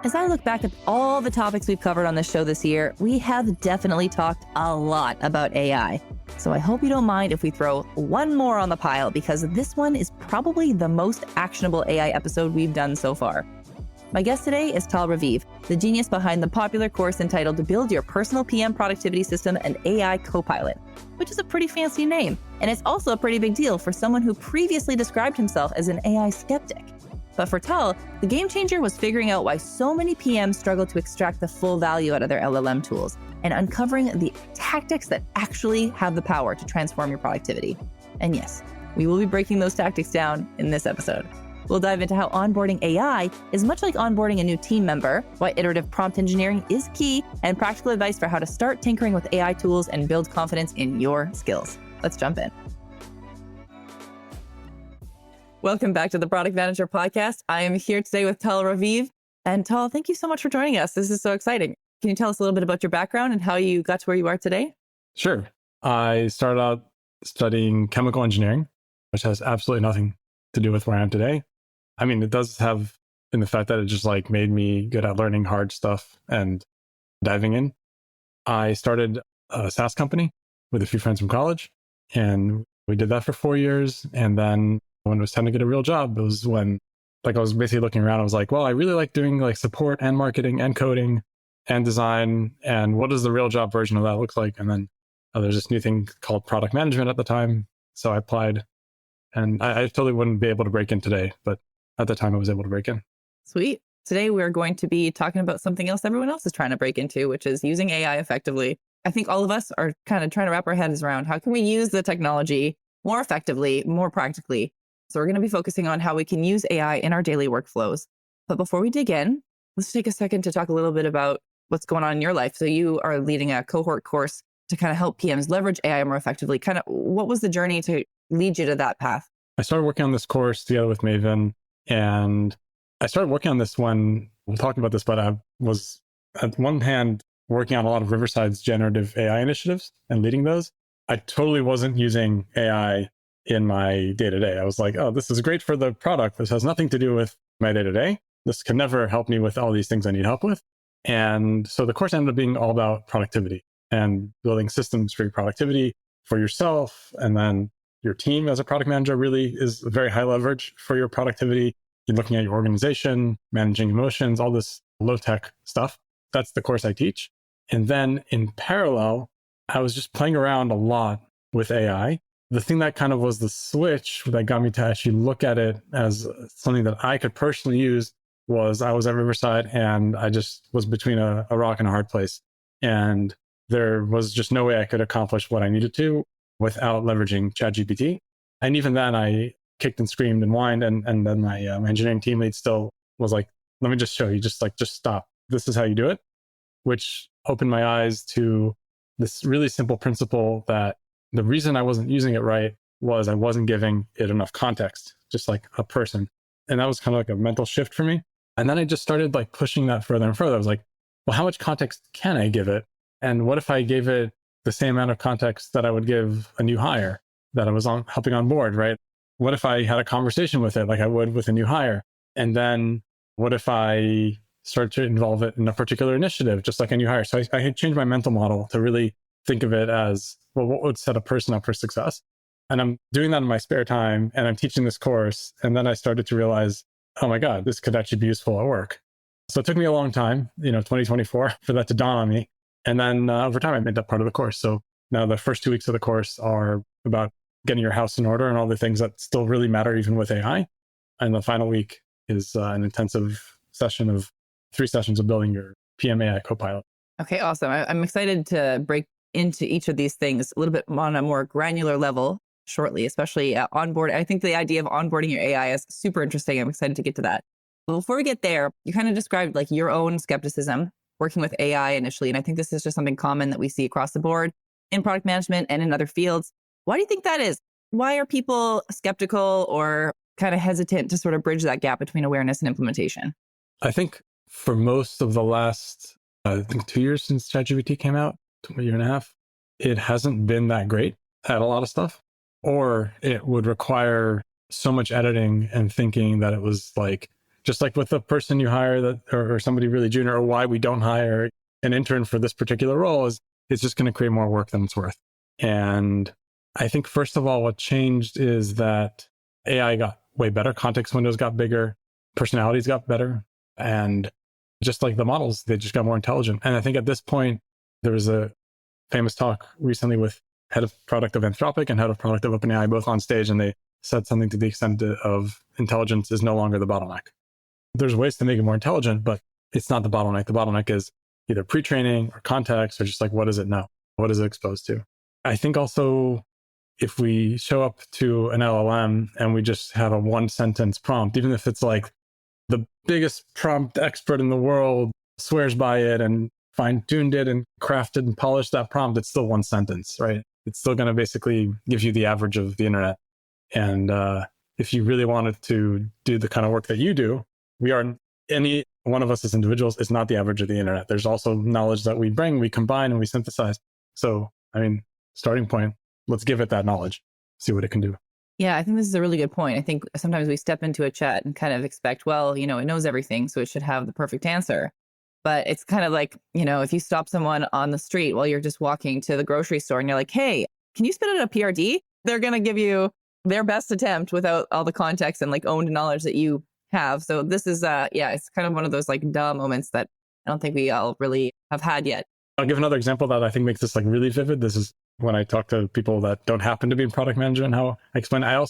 As I look back at all the topics we've covered on this show this year, we have definitely talked a lot about AI. So I hope you don't mind if we throw one more on the pile, because this one is probably the most actionable AI episode we've done so far. My guest today is Tal Raviv, the genius behind the popular course entitled Build Your Personal PM Productivity System and AI Copilot, which is a pretty fancy name. And it's also a pretty big deal for someone who previously described himself as an AI skeptic. But for Tal, the game changer was figuring out why so many PMs struggle to extract the full value out of their LLM tools and uncovering the tactics that actually have the power to transform your productivity. And yes, we will be breaking those tactics down in this episode. We'll dive into how onboarding AI is much like onboarding a new team member, why iterative prompt engineering is key, and practical advice for how to start tinkering with AI tools and build confidence in your skills. Let's jump in. Welcome back to the Product Manager Podcast. I am here today with Tal Raviv. And Tal, thank you so much for joining us. This is so exciting. Can you tell us a little bit about your background and how you got to where you are today? Sure. I started out studying chemical engineering, which has absolutely nothing to do with where I am today. I mean, it does have in the fact that it just made me good at learning hard stuff and diving in. I started a SaaS company with a few friends from college, and we did that for 4 years. And then when it was time to get a real job, it was when I was basically looking around. I was like, well, I really like doing support and marketing and coding and design. And what does the real job version of that look like? And then there's this new thing called product management at the time. So I applied, and I totally wouldn't be able to break in today, but at the time I was able to break in. Sweet. Today we're going to be talking about something else everyone else is trying to break into, which is using AI effectively. I think all of us are kind of trying to wrap our heads around how can we use the technology more effectively, more practically. So we're going to be focusing on how we can use AI in our daily workflows. But before we dig in, let's take a second to talk a little bit about what's going on in your life. So you are leading a cohort course to kind of help PMs leverage AI more effectively. Kind of what was the journey to lead you to that path? I started working on this course together with Maven, and I started working on this when we're talking about this, but I was at one hand working on a lot of Riverside's generative AI initiatives and leading those. I totally wasn't using AI in my day-to-day. I was like, oh, this is great for the product. This has nothing to do with my day-to-day. This can never help me with all these things I need help with. And so the course ended up being all about productivity and building systems for your productivity for yourself. And then your team as a product manager really is very high leverage for your productivity. You're looking at your organization, managing emotions, all this low-tech stuff. That's the course I teach. And then in parallel, I was just playing around a lot with AI. The thing that kind of was the switch that got me to actually look at it as something that I could personally use was I was at Riverside and I just was between a rock and a hard place. And there was just no way I could accomplish what I needed to without leveraging ChatGPT. And even then I kicked and screamed and whined. And then my engineering team lead still was like, let me just show you, just stop. This is how you do it, which opened my eyes to this really simple principle that the reason I wasn't using it right was I wasn't giving it enough context, just like a person. And that was kind of like a mental shift for me. And then I just started pushing that further and further. I was like, well, how much context can I give it? And what if I gave it the same amount of context that I would give a new hire that I was helping on board, right? What if I had a conversation with it like I would with a new hire? And then what if I start to involve it in a particular initiative, just like a new hire? So I had changed my mental model to really think of it as, well, what would set a person up for success? And I'm doing that in my spare time, and I'm teaching this course. And then I started to realize, oh my God, this could actually be useful at work. So it took me a long time, 2024, for that to dawn on me. And then over time, I made that part of the course. So now the first 2 weeks of the course are about getting your house in order and all the things that still really matter, even with AI. And the final week is an intensive session of 3 sessions of building your PM AI Copilot. Okay, awesome. I'm excited to break into each of these things a little bit on a more granular level shortly, especially onboard. I think the idea of onboarding your AI is super interesting. I'm excited to get to that. But before we get there, you kind of described your own skepticism working with AI initially. And I think this is just something common that we see across the board in product management and in other fields. Why do you think that is? Why are people skeptical or kind of hesitant to sort of bridge that gap between awareness and implementation? I think for most of the last, 2 years since ChatGPT came out, a year and a half, it hasn't been that great at a lot of stuff, or it would require so much editing and thinking that it was Just like with the person you hire or somebody really junior, or why we don't hire an intern for this particular role is it's just going to create more work than it's worth. And I think, first of all, what changed is that AI got way better. Context windows got bigger. Personalities got better. And just like the models, they just got more intelligent. And I think at this point, there was a famous talk recently with head of product of Anthropic and head of product of OpenAI, both on stage. And they said something to the extent of intelligence is no longer the bottleneck. There's ways to make it more intelligent, but it's not the bottleneck. The bottleneck is either pre-training or context, or just like, what does it know? What is it exposed to? I think also if we show up to an LLM and we just have a one sentence prompt, even if it's like the biggest prompt expert in the world swears by it and fine-tuned it and crafted and polished that prompt, it's still one sentence, right? It's still going to basically give you the average of the internet. And if you really wanted to do the kind of work that you do, any one of us as individuals is not the average of the internet. There's also knowledge that we bring, we combine, and we synthesize. So, I mean, starting point, let's give it that knowledge, see what it can do. Yeah, I think this is a really good point. I think sometimes we step into a chat and kind of expect, well, it knows everything, so it should have the perfect answer. But it's kind of like, if you stop someone on the street while you're just walking to the grocery store and you're like, hey, can you spit out a PRD? They're going to give you their best attempt without all the context and like owned knowledge that you have. So this is, it's kind of one of those like duh moments that I don't think we all really have had yet. I'll give another example that I think makes this like really vivid. This is when I talk to people that don't happen to be in product management, how I explain. I've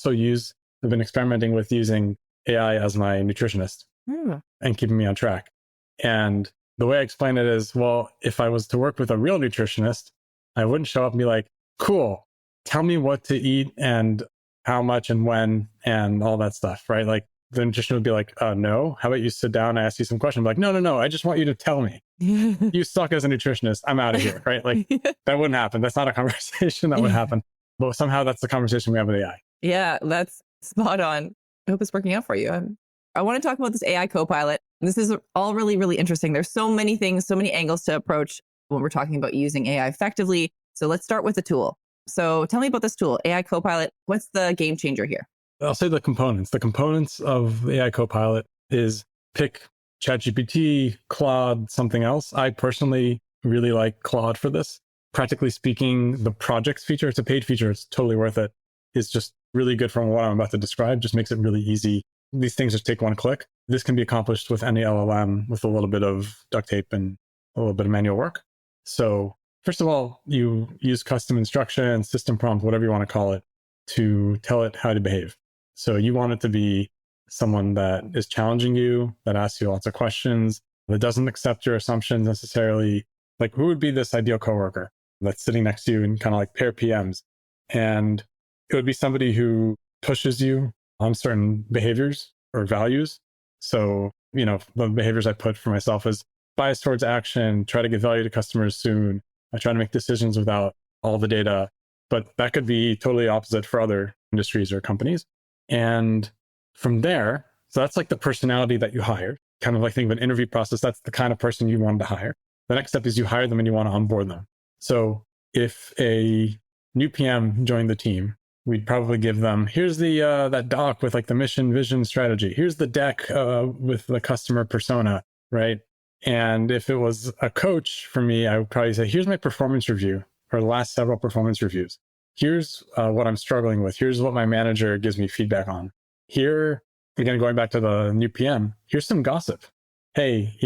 been experimenting with using AI as my nutritionist and keeping me on track. And the way I explain it is, well, if I was to work with a real nutritionist, I wouldn't show up and be like, cool, tell me what to eat and how much and when and all that stuff, right? Like the nutritionist would be like, no, how about you sit down and ask you some questions? I'm like, no, I just want you to tell me. You suck as a nutritionist. I'm out of here, right? Like that wouldn't happen. That's not a conversation that would happen. But somehow that's the conversation we have with AI. Yeah, that's spot on. I hope it's working out for you. I want to talk about this AI Copilot. This is all really, really interesting. There's so many things, so many angles to approach when we're talking about using AI effectively. So let's start with the tool. So tell me about this tool, AI Copilot. What's the game changer here? I'll say the components. The components of the AI Copilot is pick ChatGPT, Claude, something else. I personally really like Claude for this. Practically speaking, the projects feature, it's a paid feature. It's totally worth it. It's just really good from what I'm about to describe. Just makes it really easy. These things just take one click. This can be accomplished with any LLM with a little bit of duct tape and a little bit of manual work. So first of all, you use custom instruction, system prompt, whatever you want to call it, to tell it how to behave. So you want it to be someone that is challenging you, that asks you lots of questions, that doesn't accept your assumptions necessarily. Like, who would be this ideal coworker that's sitting next to you and kind of like pair PMs? And it would be somebody who pushes you on certain behaviors or values. So, the behaviors I put for myself is bias towards action, try to give value to customers soon. I try to make decisions without all the data, but that could be totally opposite for other industries or companies. And from there, so that's like the personality that you hire, kind of like think of an interview process. That's the kind of person you want to hire. The next step is you hire them and you want to onboard them. So if a new PM joined the team, we'd probably give them, here's the that doc with like the mission, vision, strategy. Here's the deck with the customer persona, right? And if it was a coach for me, I would probably say, here's my performance review or the last several performance reviews. Here's what I'm struggling with. Here's what my manager gives me feedback on. Here, again, going back to the new PM, here's some gossip. Hey,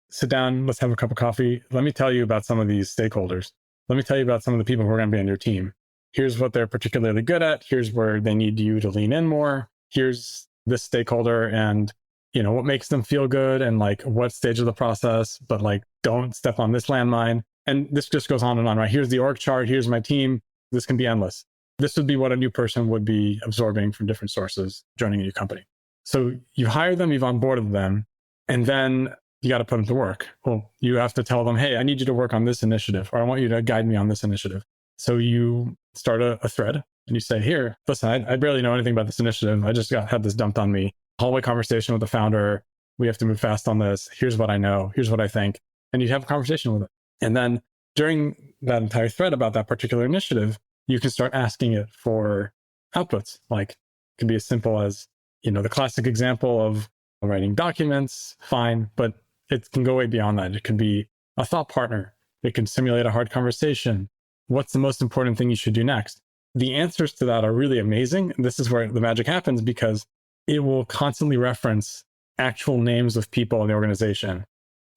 sit down, let's have a cup of coffee. Let me tell you about some of these stakeholders. Let me tell you about some of the people who are going to be on your team. Here's what they're particularly good at. Here's where they need you to lean in more. Here's this stakeholder and, what makes them feel good and like what stage of the process, but like don't step on this landmine. And this just goes on and on, right? Here's the org chart. Here's my team. This can be endless. This would be what a new person would be absorbing from different sources joining a new company. So you hire them, you've onboarded them, and then you got to put them to work. Well, you have to tell them, hey, I need you to work on this initiative, or I want you to guide me on this initiative. So you start a thread and you say, here, listen, I barely know anything about this initiative. I just had this dumped on me. Hallway conversation with the founder. We have to move fast on this. Here's what I know. Here's what I think. And you have a conversation with it. And then during that entire thread about that particular initiative, you can start asking it for outputs. Like it could be as simple as, the classic example of writing documents, fine, but it can go way beyond that. It can be a thought partner. It can simulate a hard conversation. What's the most important thing you should do next? The answers to that are really amazing. This is where the magic happens because it will constantly reference actual names of people in the organization.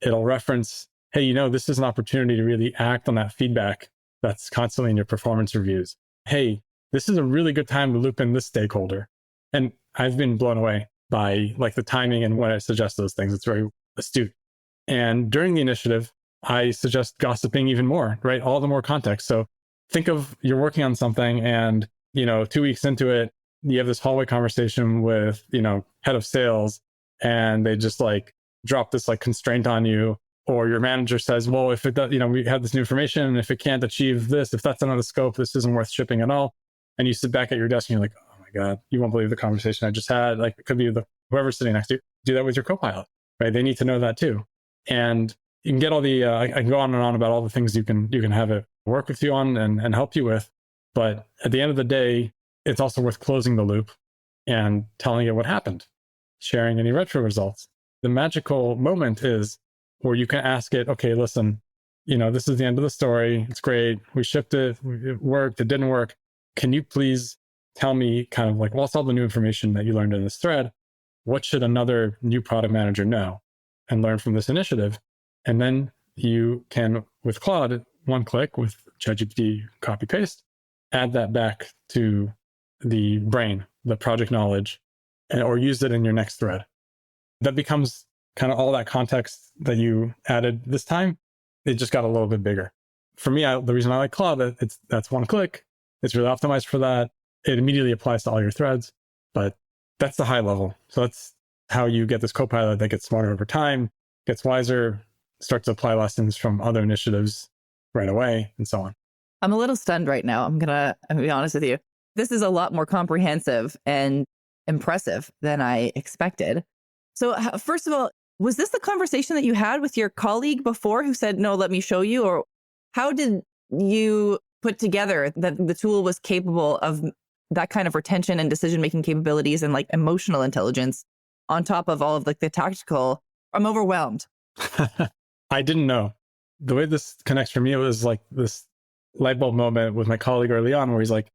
It'll reference, hey, this is an opportunity to really act on that feedback that's constantly in your performance reviews. Hey, this is a really good time to loop in this stakeholder. And I've been blown away by the timing and when I suggest those things. It's very astute. And during the initiative, I suggest gossiping even more, right? All the more context. So think of you're working on something and, 2 weeks into it, you have this hallway conversation with, head of sales, and they just drop this constraint on you, or your manager says, well, if it does, we have this new information, and if it can't achieve this, if that's not the scope, this isn't worth shipping at all. And you sit back at your desk and you're like, oh my God, you won't believe the conversation I just had. It could be whoever's sitting next to you. Do that with your Copilot, right? They need to know that too. And you can get all the, I can go on and on about all the things you can have it work with you on and help you with. But at the end of the day, it's also worth closing the loop and telling it what happened, sharing any retro results. The magical moment is where you can ask it, okay, listen, this is the end of the story. It's great. We shipped it. It worked. It didn't work. Can you please tell me what's all the new information that you learned in this thread? What should another new product manager know and learn from this initiative? And then you can, with Claude, one click with ChatGPT copy paste, add that back to the brain, the project knowledge, or use it in your next thread. That becomes kind of all that context that you added this time. It just got a little bit bigger. For me, the reason I like Claude, that's one click. It's really optimized for that. It immediately applies to all your threads, but that's the high level. So that's how you get this Copilot that gets smarter over time, gets wiser, starts to apply lessons from other initiatives right away, and so on. I'm a little stunned right now. I'm gonna be honest with you. This is a lot more comprehensive and impressive than I expected. So first of all, was this the conversation that you had with your colleague before who said, no, let me show you? Or how did you put together that the tool was capable of that kind of retention and decision-making capabilities and emotional intelligence on top of all of the tactical? I'm overwhelmed. I didn't know. The way this connects for me, it was this light bulb moment with my colleague early on where he's like,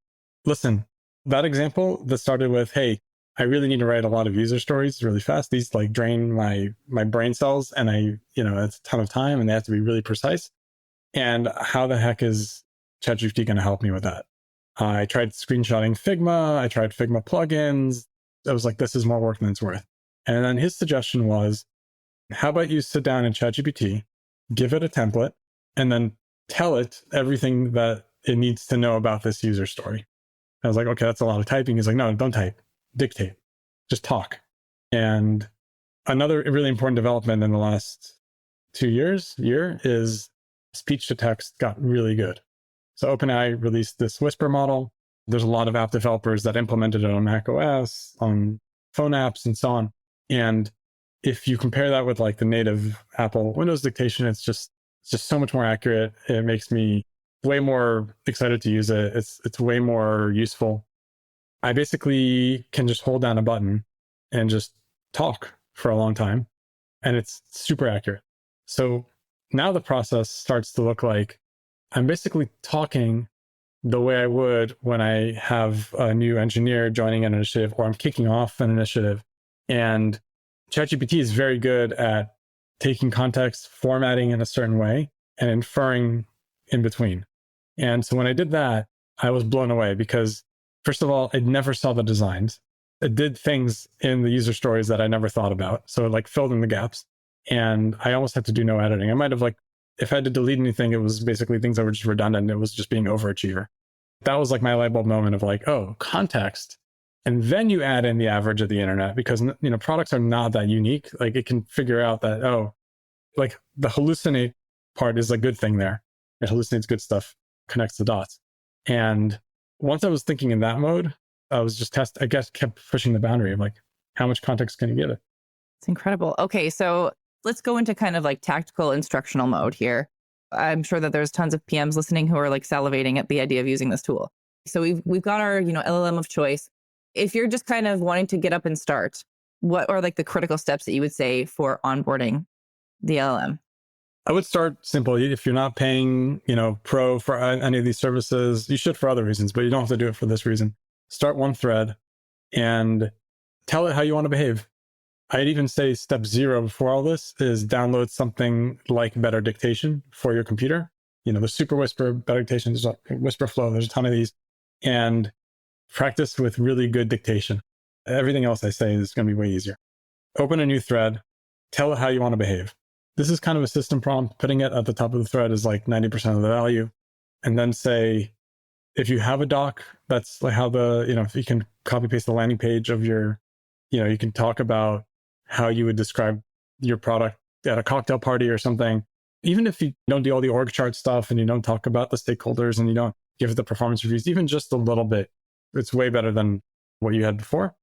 listen, that example that started with, hey, I really need to write a lot of user stories really fast. These drain my brain cells, and it's a ton of time, and they have to be really precise. And how the heck is ChatGPT going to help me with that? I tried screenshotting Figma. I tried Figma plugins. I was like, this is more work than it's worth. And then his suggestion was, how about you sit down in ChatGPT, give it a template, and then tell it everything that it needs to know about this user story. I was like, okay, that's a lot of typing. He's like, no, don't type, dictate, just talk. And another really important development in the last 2 years is speech to text got really good. So OpenAI released this Whisper model. There's a lot of app developers that implemented it on Mac OS, on phone apps, and so on. And if you compare that with the native Apple Windows dictation, it's just so much more accurate. It makes me way more excited to use it. It's way more useful. I basically can just hold down a button and just talk for a long time, and it's super accurate. So now the process starts to look like I'm basically talking the way I would when I have a new engineer joining an initiative, or I'm kicking off an initiative. And ChatGPT is very good at taking context, formatting in a certain way, and inferring in between. And so when I did that, I was blown away because, first of all, I never saw the designs. It did things in the user stories that I never thought about. So it filled in the gaps. And I almost had to do no editing. I might have if I had to delete anything, it was basically things that were just redundant. It was just being overachiever. That was my light bulb moment of oh, context. And then you add in the average of the internet because, products are not that unique. It can figure out that, oh, the hallucinate part is a good thing there. It hallucinates good stuff, connects the dots. And once I was thinking in that mode, I was just kept pushing the boundary of how much context can you give it? It's incredible. Okay, so let's go into kind of tactical instructional mode here. I'm sure that there's tons of PMs listening who are salivating at the idea of using this tool. So we've got our, LLM of choice. If you're just kind of wanting to get up and start, What are like the critical steps that you would say for onboarding the LLM? I would start simple. If you're not paying, pro for any of these services, you should for other reasons, but you don't have to do it for this reason. Start one thread and tell it how you want to behave. I'd even say step 0 before all this is download something like Better Dictation for your computer. The Super Whisper, Better Dictation, there's a Whisper Flow, there's a ton of these. And practice with really good dictation. Everything else I say is going to be way easier. Open a new thread, tell it how you want to behave. This is kind of a system prompt. Putting it at the top of the thread is like 90% of the value. And then say, if you have a doc, that's like how if you can copy paste the landing page of your, you can talk about how you would describe your product at a cocktail party or something. Even if you don't do all the org chart stuff and you don't talk about the stakeholders and you don't give it the performance reviews, even just a little bit, it's way better than what you had before.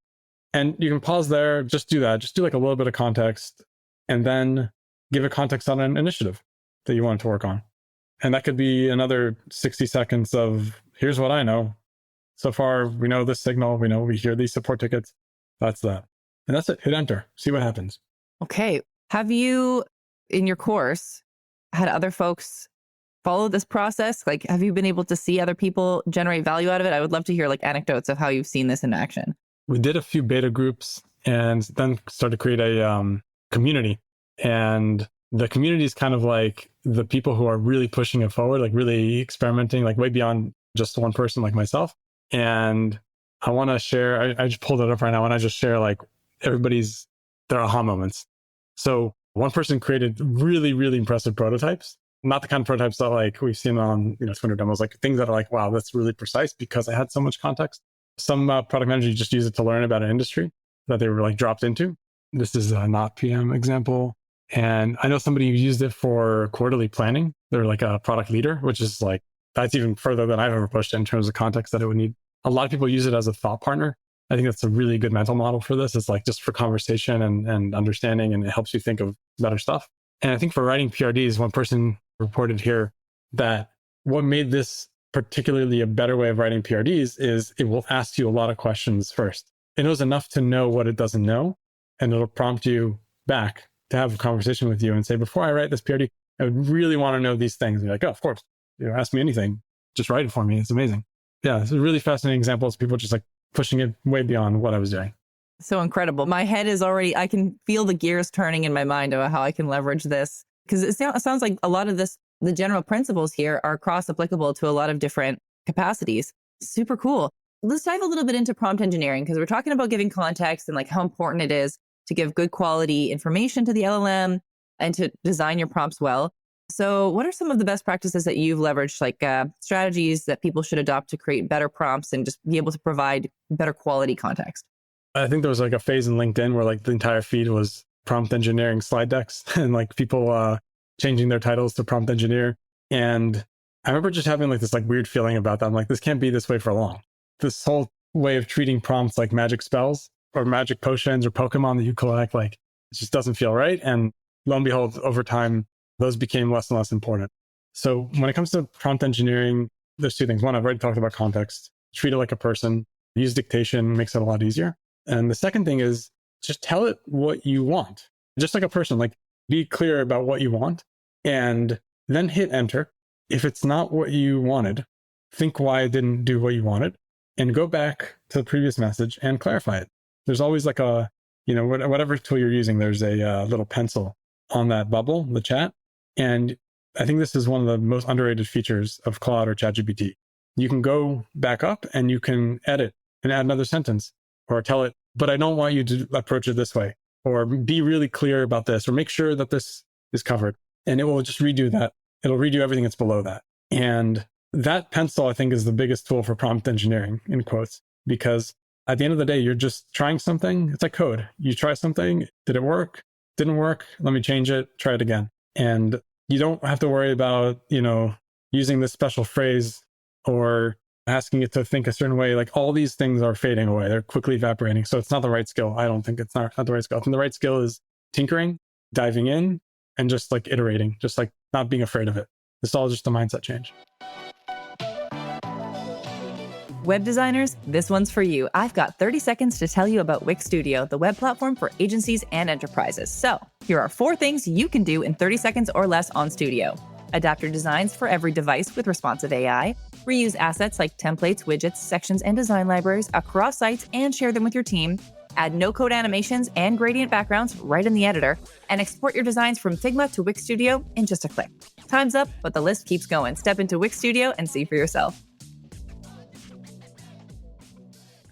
And you can pause there, just do that. Just do like a little bit of context and then give a context on an initiative that you want to work on. And that could be another 60 seconds of, here's what I know. So far, we know this signal. We hear these support tickets. That's that. And that's it. Hit enter. See what happens. Okay. Have you, in your course, had other folks follow this process? Like, have you been able to see other people generate value out of it? I would love to hear like anecdotes of how you've seen this in action. We did a few beta groups and then started to create a community. And the community is kind of like the people who are really pushing it forward, like really experimenting, like way beyond just one person like myself. And I want to share, I just pulled it up right now and I just share like their aha moments. So one person created really, really impressive prototypes. Not the kind of prototypes that like we've seen on, Twitter demos, like things that are like, wow, that's really precise because I had so much context. Some product managers just use it to learn about an industry that they were like dropped into. This is a not PM example. And I know somebody who used it for quarterly planning. They're like a product leader, which is like, that's even further than I've ever pushed in terms of context that it would need. A lot of people use it as a thought partner. I think that's a really good mental model for this. It's like just for conversation and understanding, and it helps you think of better stuff. And I think for writing PRDs, one person reported here that what made this particularly a better way of writing PRDs is it will ask you a lot of questions first. It knows enough to know what it doesn't know, and it'll prompt you back to have a conversation with you and say, before I write this PRD, I would really want to know these things. And you're like, oh, of course, ask me anything. Just write it for me. It's amazing. Yeah, it's a really fascinating example of people just like pushing it way beyond what I was doing. So incredible. My head is already, I can feel the gears turning in my mind about how I can leverage this. Because it sounds like a lot of this, the general principles here are cross-applicable to a lot of different capacities. Super cool. Let's dive a little bit into prompt engineering, because we're talking about giving context and like how important it is to give good quality information to the LLM and to design your prompts well. So what are some of the best practices that you've leveraged, like strategies that people should adopt to create better prompts and just be able to provide better quality context? I think there was like a phase in LinkedIn where like the entire feed was prompt engineering slide decks and like people changing their titles to prompt engineer. And I remember just having like this like weird feeling about that. I'm like, this can't be this way for long. This whole way of treating prompts like magic spells or magic potions or Pokemon that you collect, like it just doesn't feel right. And lo and behold, over time, those became less and less important. So when it comes to prompt engineering, there's two things. One, I've already talked about context. Treat it like a person. Use dictation, makes it a lot easier. And the second thing is just tell it what you want. Just like a person, like be clear about what you want and then hit enter. If it's not what you wanted, think why it didn't do what you wanted and go back to the previous message and clarify it. There's always like a, whatever tool you're using, there's a little pencil on that bubble, the chat. And I think this is one of the most underrated features of Claude or ChatGPT. You can go back up and you can edit and add another sentence or tell it, but I don't want you to approach it this way, or be really clear about this, or make sure that this is covered. And it will just redo that. It'll redo everything that's below that. And that pencil, I think, is the biggest tool for prompt engineering, in quotes, because at the end of the day, you're just trying something. It's like code. You try something. Did it work? Didn't work? Let me change it. Try it again. And you don't have to worry about, using this special phrase or asking it to think a certain way. Like all these things are fading away. They're quickly evaporating. So it's not the right skill. I don't think it's not the right skill. I think the right skill is tinkering, diving in, and just like iterating, just like not being afraid of it. It's all just a mindset change. Web designers, this one's for you. I've got 30 seconds to tell you about Wix Studio, the web platform for agencies and enterprises. So, here are 4 things you can do in 30 seconds or less on Studio. Adapt your designs for every device with responsive AI. Reuse assets like templates, widgets, sections, and design libraries across sites and share them with your team. Add no-code animations and gradient backgrounds right in the editor. And export your designs from Figma to Wix Studio in just a click. Time's up, but the list keeps going. Step into Wix Studio and see for yourself.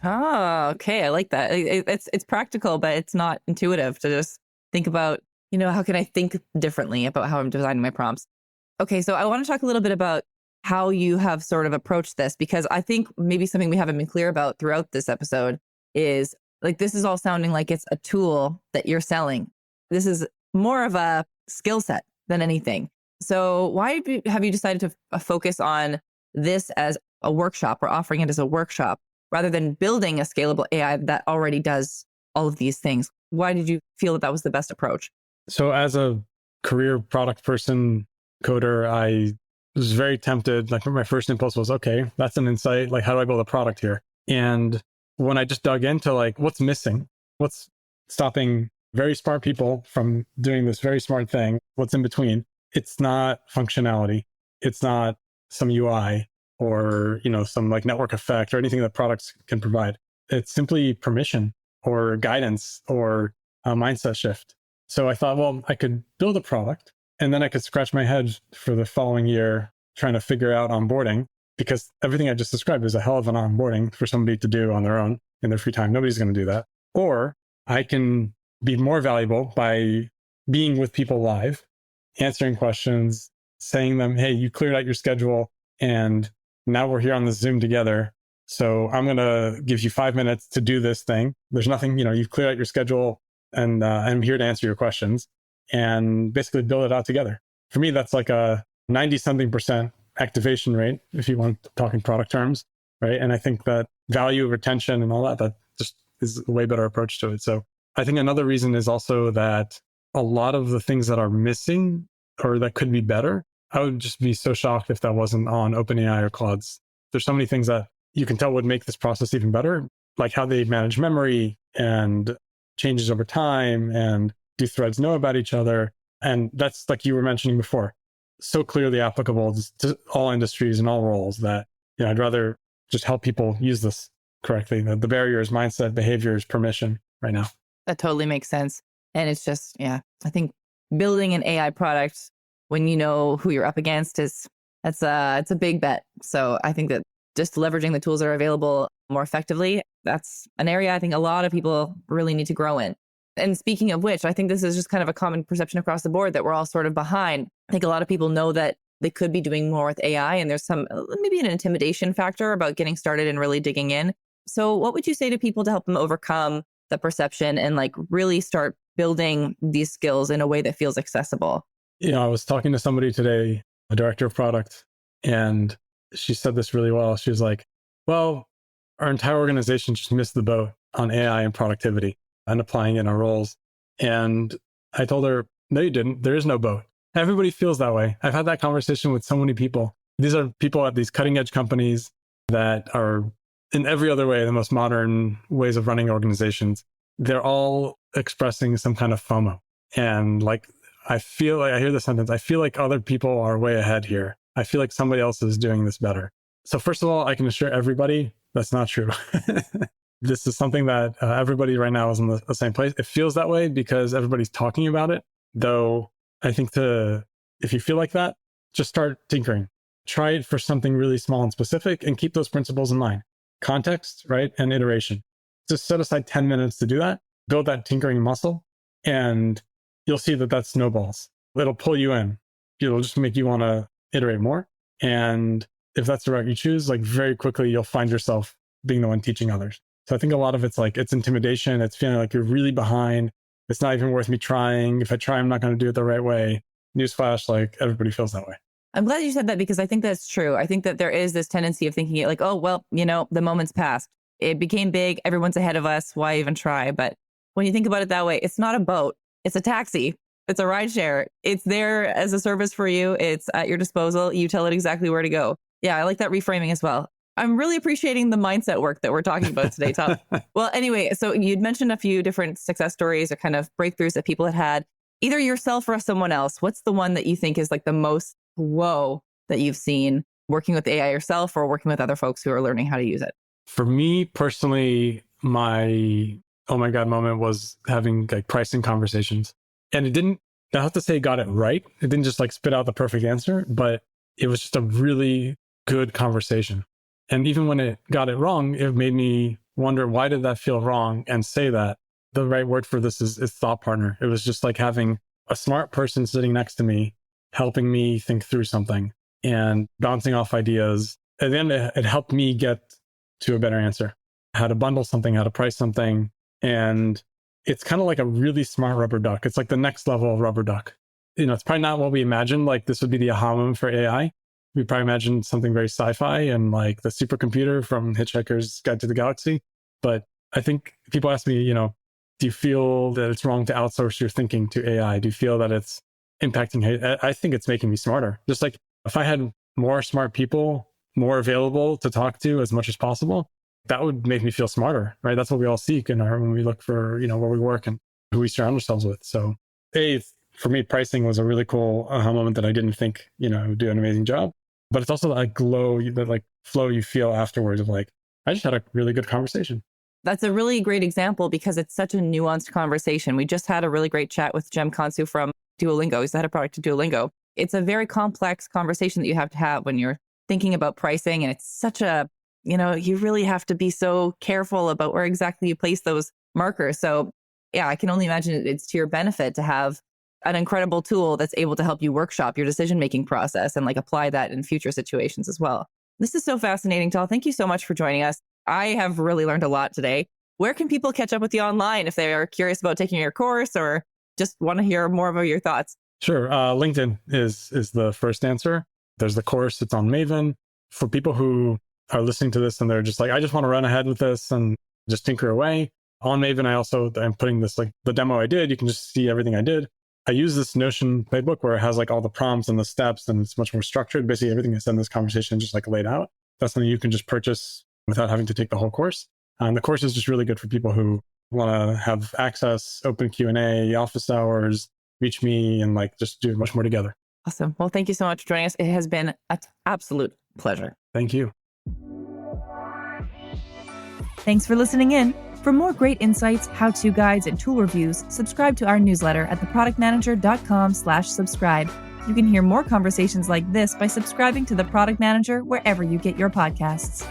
Oh, okay. I like that. It's practical, but it's not intuitive to just think about, how can I think differently about how I'm designing my prompts? Okay, so I want to talk a little bit about how you have sort of approached this, because I think maybe something we haven't been clear about throughout this episode is this is all sounding like it's a tool that you're selling. This is more of a skill set than anything. So why have you decided to focus on this as a workshop or offering it as a workshop rather than building a scalable AI that already does all of these things? Why did you feel that was the best approach? So as a career product person, coder, I was very tempted. My first impulse was, okay, that's an insight. How do I build a product here? And when I just dug into what's missing, what's stopping very smart people from doing this very smart thing, what's in between, it's not functionality. It's not some UI or, some network effect or anything that products can provide. It's simply permission or guidance or a mindset shift. So I thought, well, I could build a product and then I could scratch my head for the following year trying to figure out onboarding, because everything I just described is a hell of an onboarding for somebody to do on their own in their free time. Nobody's going to do that. Or I can be more valuable by being with people live, answering questions, saying them, hey, you cleared out your schedule and now we're here on the Zoom together. So I'm going to give you 5 minutes to do this thing. There's nothing, you've cleared out your schedule and I'm here to answer your questions and basically build it out together. For me, that's a 90-something% activation rate, if you want to talk in product terms, right? And I think that value, retention, and all that just is a way better approach to it. So I think another reason is also that a lot of the things that are missing or that could be better, I would just be so shocked if that wasn't on OpenAI or Claude's. There's so many things that you can tell would make this process even better, like how they manage memory and changes over time, and do threads know about each other? And that's, like you were mentioning before, so clearly applicable to all industries and all roles that, I'd rather just help people use this correctly. The barrier is mindset, behaviors, permission right now. That totally makes sense. And it's just, I think building an AI product when you know who you're up against it's a big bet. So I think that just leveraging the tools that are available more effectively, that's an area I think a lot of people really need to grow in. And speaking of which, I think this is just kind of a common perception across the board that we're all sort of behind. I think a lot of people know that they could be doing more with AI, and there's maybe an intimidation factor about getting started and really digging in. So what would you say to people to help them overcome the perception and really start building these skills in a way that feels accessible? I was talking to somebody today, a director of product, and she said this really well. She was like, well, our entire organization just missed the boat on AI and productivity and applying it in our roles. And I told her, no, you didn't. There is no boat. Everybody feels that way. I've had that conversation with so many people. These are people at these cutting edge companies that are in every other way, the most modern ways of running organizations. They're all expressing some kind of FOMO. And I feel like, I hear the sentence, I feel like other people are way ahead here. I feel like somebody else is doing this better. So first of all, I can assure everybody that's not true. This is something that everybody right now is in the same place. It feels that way because everybody's talking about it. Though I think if you feel like that, just start tinkering. Try it for something really small and specific and keep those principles in mind. Context, right? And iteration. Just set aside 10 minutes to do that. Build that tinkering muscle and you'll see that snowballs. It'll pull you in. It'll just make you want to iterate more. And if that's the route you choose, very quickly, you'll find yourself being the one teaching others. So I think a lot of it's it's intimidation. It's feeling like you're really behind. It's not even worth me trying. If I try, I'm not going to do it the right way. Newsflash, everybody feels that way. I'm glad you said that because I think that's true. I think that there is this tendency of thinking it oh, well, the moment's passed. It became big. Everyone's ahead of us. Why even try? But when you think about it that way, it's not a boat. It's a taxi. It's a rideshare. It's there as a service for you. It's at your disposal. You tell it exactly where to go. Yeah, I like that reframing as well. I'm really appreciating the mindset work that we're talking about today, Tal. Well, anyway, so you'd mentioned a few different success stories or kind of breakthroughs that people had, either yourself or someone else. What's the one that you think is like the most whoa that you've seen working with AI yourself or working with other folks who are learning how to use it? For me personally, my oh my God moment was having like pricing conversations. And it didn't, I have to say, got it right. It didn't just like spit out the perfect answer, but it was just a really good conversation. And even when it got it wrong, it made me wonder, why did that feel wrong? And say that. The right word for this is thought partner. It was just like having a smart person sitting next to me, helping me think through something and bouncing off ideas. At the end, it helped me get to a better answer, how to bundle something, how to price something. And it's kind of like a really smart rubber duck. It's like the next level of rubber duck. It's probably not what we imagined. Like this would be the aha moment for AI. We probably imagined something very sci-fi and like the supercomputer from Hitchhiker's Guide to the Galaxy. But I think people ask me, do you feel that it's wrong to outsource your thinking to AI? Do you feel that it's impacting? I think it's making me smarter. Just like if I had more smart people, more available to talk to as much as possible, that would make me feel smarter, right? That's what we all seek when we look for, where we work and who we surround ourselves with. So for me, pricing was a really cool aha moment that I didn't think, would do an amazing job. But it's also that glow, that like flow you feel afterwards of like, I just had a really good conversation. That's a really great example because it's such a nuanced conversation. We just had a really great chat with Jem Kansu from Duolingo. He's the head of product at Duolingo. It's a very complex conversation that you have to have when you're thinking about pricing. And it's such a, you really have to be so careful about where exactly you place those markers. So yeah, I can only imagine it's to your benefit to have an incredible tool that's able to help you workshop your decision-making process and like apply that in future situations as well. This is so fascinating, Tal. Thank you so much for joining us. I have really learned a lot today. Where can people catch up with you online if they are curious about taking your course or just want to hear more about your thoughts? Sure. LinkedIn is the first answer. There's the course. It's on Maven. For people who are listening to this and they're just like, I just want to run ahead with this and just tinker away. On Maven, I'm putting this, like the demo I did, you can just see everything I did. I use this Notion playbook where it has like all the prompts and the steps and it's much more structured. Basically, everything that's in this conversation just like laid out. That's something you can just purchase without having to take the whole course. And the course is just really good for people who want to have access, open Q&A, office hours, reach me, and like just do much more together. Awesome. Well, thank you so much for joining us. It has been an absolute pleasure. Thank you. Thanks for listening in. For more great insights, how-to guides, and tool reviews, subscribe to our newsletter at theproductmanager.com/subscribe. You can hear more conversations like this by subscribing to The Product Manager wherever you get your podcasts.